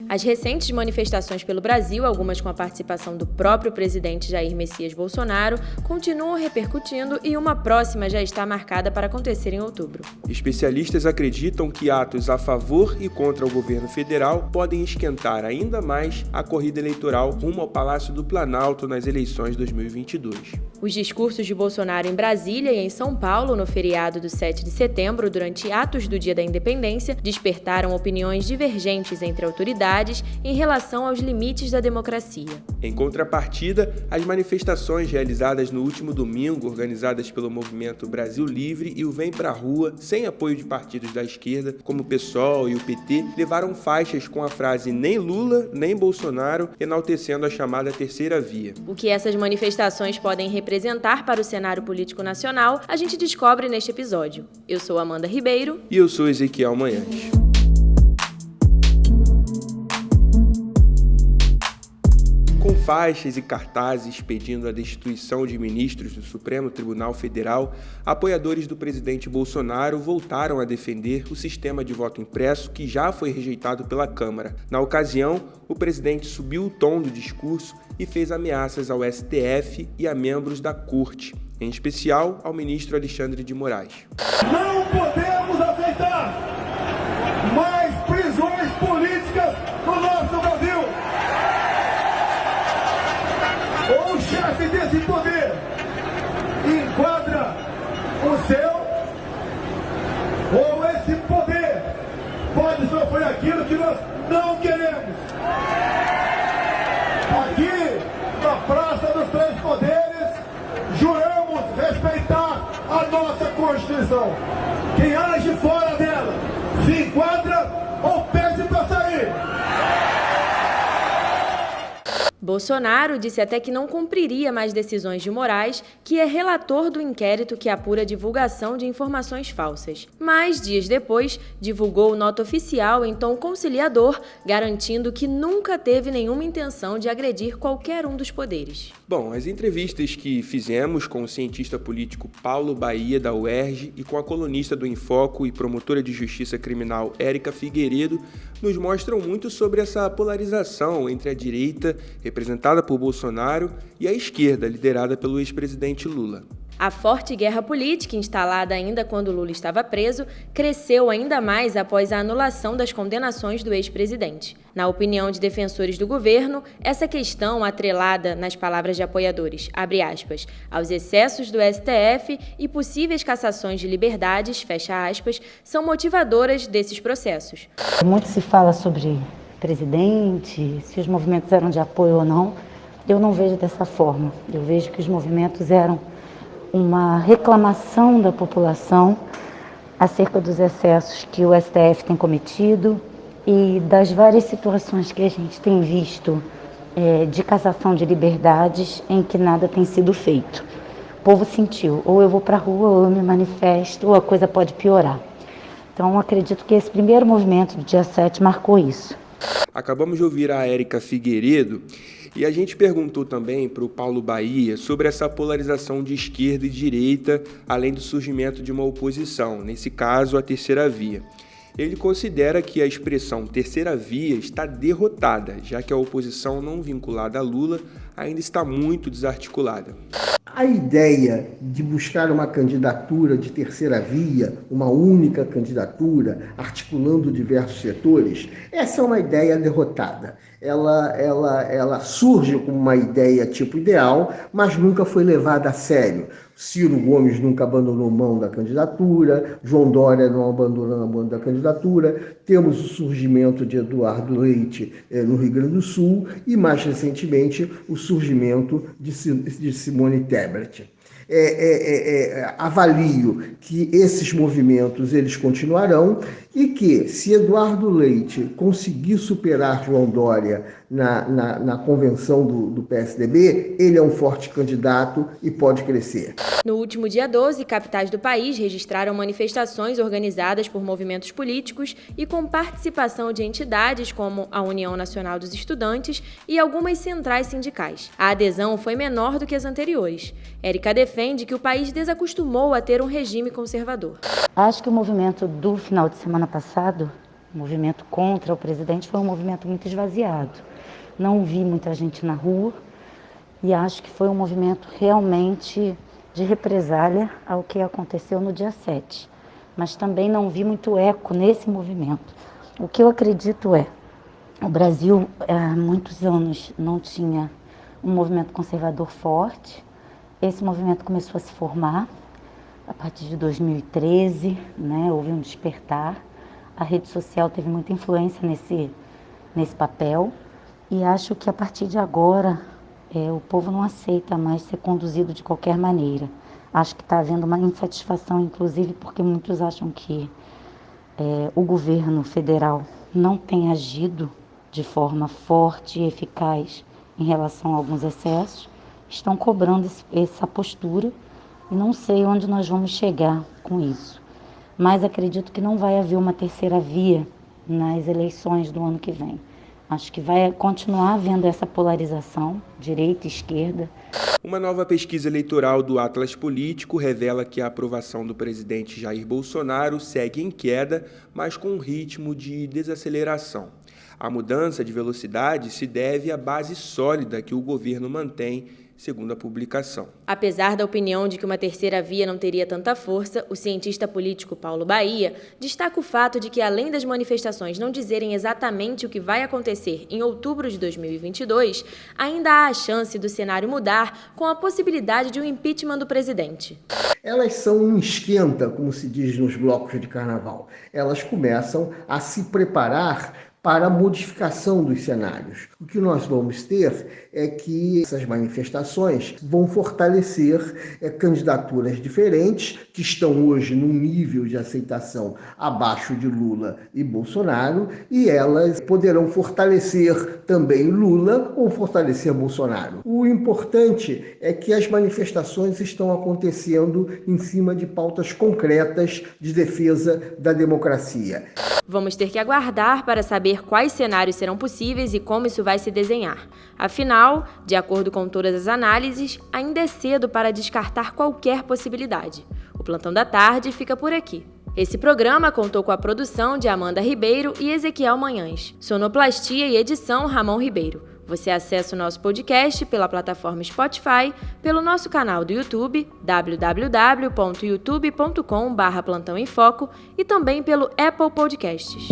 As recentes manifestações pelo Brasil, algumas com a participação do próprio presidente Jair Messias Bolsonaro, continuam repercutindo e uma próxima já está marcada para acontecer em outubro. Especialistas acreditam que atos a favor e contra o governo federal podem esquentar ainda mais a corrida eleitoral rumo ao Palácio do Planalto nas eleições 2022. Os discursos de Bolsonaro em Brasília e em São Paulo no feriado do 7 de setembro, durante atos do Dia da Independência, despertaram opiniões divergentes entre autoridades em relação aos limites da democracia. Em contrapartida, as manifestações realizadas no último domingo, organizadas pelo movimento Brasil Livre e o Vem Pra Rua, sem apoio de partidos da esquerda, como o PSOL e o PT, levaram faixas com a frase "nem Lula, nem Bolsonaro", enaltecendo a chamada terceira via. O que essas manifestações podem representar para o cenário político nacional, a gente descobre neste episódio. Eu sou Amanda Ribeiro. E eu sou Ezequiel Manhantes. Com faixas e cartazes pedindo a destituição de ministros do Supremo Tribunal Federal, apoiadores do presidente Bolsonaro voltaram a defender o sistema de voto impresso que já foi rejeitado pela Câmara. Na ocasião, o presidente subiu o tom do discurso e fez ameaças ao STF e a membros da Corte, em especial ao ministro Alexandre de Moraes. Não podemos aceitar mais prisões políticas no nosso Brasil. Ou o chefe desse poder enquadra o seu, ou esse poder pode sofrer aquilo que nós não queremos. Aqui, na Praça dos Três Poderes, juramos respeitar a nossa Constituição. Quem age fora dela se enquadra ou pede para sair. Bolsonaro disse até que não cumpriria mais decisões de Moraes, que é relator do inquérito que apura a divulgação de informações falsas. Mas, dias depois, divulgou nota oficial em tom conciliador, garantindo que nunca teve nenhuma intenção de agredir qualquer um dos poderes. Bom, as entrevistas que fizemos com o cientista político Paulo Bahia, da UERJ, e com a colunista do Infoco e promotora de justiça criminal Érica Figueiredo, nos mostram muito sobre essa polarização entre a direita, representada por Bolsonaro, e a esquerda, liderada pelo ex-presidente Lula. A forte guerra política, instalada ainda quando Lula estava preso, cresceu ainda mais após a anulação das condenações do ex-presidente. Na opinião de defensores do governo, essa questão, atrelada, nas palavras de apoiadores, abre aspas, aos excessos do STF e possíveis cassações de liberdades, fecha aspas, são motivadoras desses processos. Muito se fala sobre presidente, se os movimentos eram de apoio ou não. Eu não vejo dessa forma. Eu vejo que os movimentos eram uma reclamação da população acerca dos excessos que o STF tem cometido e das várias situações que a gente tem visto de cassação de liberdades em que nada tem sido feito. O povo sentiu, ou eu vou para a rua, ou eu me manifesto, ou a coisa pode piorar. Então, acredito que esse primeiro movimento do dia 7 marcou isso. Acabamos de ouvir a Érica Figueiredo e a gente perguntou também para o Paulo Bahia sobre essa polarização de esquerda e direita, além do surgimento de uma oposição, nesse caso a terceira via. Ele considera que a expressão terceira via está derrotada, já que a oposição não vinculada a Lula ainda está muito desarticulada. A ideia de buscar uma candidatura de terceira via, uma única candidatura, articulando diversos setores, essa é uma ideia derrotada. Ela surge como uma ideia tipo ideal, mas nunca foi levada a sério. Ciro Gomes nunca abandonou mão da candidatura, João Dória não abandonou a mão da candidatura, temos o surgimento de Eduardo Leite no Rio Grande do Sul e, mais recentemente, o surgimento de Simone Tebet. Avalio que esses movimentos eles continuarão e que, se Eduardo Leite conseguir superar João Dória na convenção do PSDB, ele é um forte candidato e pode crescer. No último dia 12, capitais do país registraram manifestações organizadas por movimentos políticos e com participação de entidades como a União Nacional dos Estudantes e algumas centrais sindicais. A adesão foi menor do que as anteriores. Érica defende que o país desacostumou a ter um regime conservador. Acho que o movimento do final de semana passado O movimento contra o presidente foi um movimento muito esvaziado. Não vi muita gente na rua e acho que foi um movimento realmente de represália ao que aconteceu no dia 7. Mas também não vi muito eco nesse movimento. O que eu acredito o Brasil há muitos anos não tinha um movimento conservador forte. Esse movimento começou a se formar a partir de 2013, houve um despertar. A rede social teve muita influência nesse papel e acho que a partir de agora o povo não aceita mais ser conduzido de qualquer maneira. Acho que está havendo uma insatisfação, inclusive porque muitos acham que o governo federal não tem agido de forma forte e eficaz em relação a alguns excessos, estão cobrando essa postura e não sei onde nós vamos chegar com isso. Mas acredito que não vai haver uma terceira via nas eleições do ano que vem. Acho que vai continuar havendo essa polarização, direita e esquerda. Uma nova pesquisa eleitoral do Atlas Político revela que a aprovação do presidente Jair Bolsonaro segue em queda, mas com um ritmo de desaceleração. A mudança de velocidade se deve à base sólida que o governo mantém, segundo a publicação. Apesar da opinião de que uma terceira via não teria tanta força, o cientista político Paulo Bahia destaca o fato de que, além das manifestações não dizerem exatamente o que vai acontecer em outubro de 2022, ainda há a chance do cenário mudar com a possibilidade de um impeachment do presidente. Elas são um esquenta, como se diz nos blocos de carnaval. Elas começam a se preparar para a modificação dos cenários. O que nós vamos ter é que essas manifestações vão fortalecer candidaturas diferentes, que estão hoje num nível de aceitação abaixo de Lula e Bolsonaro, e elas poderão fortalecer também Lula ou fortalecer Bolsonaro. O importante é que as manifestações estão acontecendo em cima de pautas concretas de defesa da democracia. Vamos ter que aguardar para saber quais cenários serão possíveis e como isso vai se desenhar. Afinal, de acordo com todas as análises, ainda é cedo para descartar qualquer possibilidade. O Plantão da Tarde fica por aqui. Esse programa contou com a produção de Amanda Ribeiro e Ezequiel Manhães. Sonoplastia e edição Ramon Ribeiro. Você acessa o nosso podcast pela plataforma Spotify, pelo nosso canal do YouTube, www.youtube.com/plantãoemfoco e também pelo Apple Podcasts.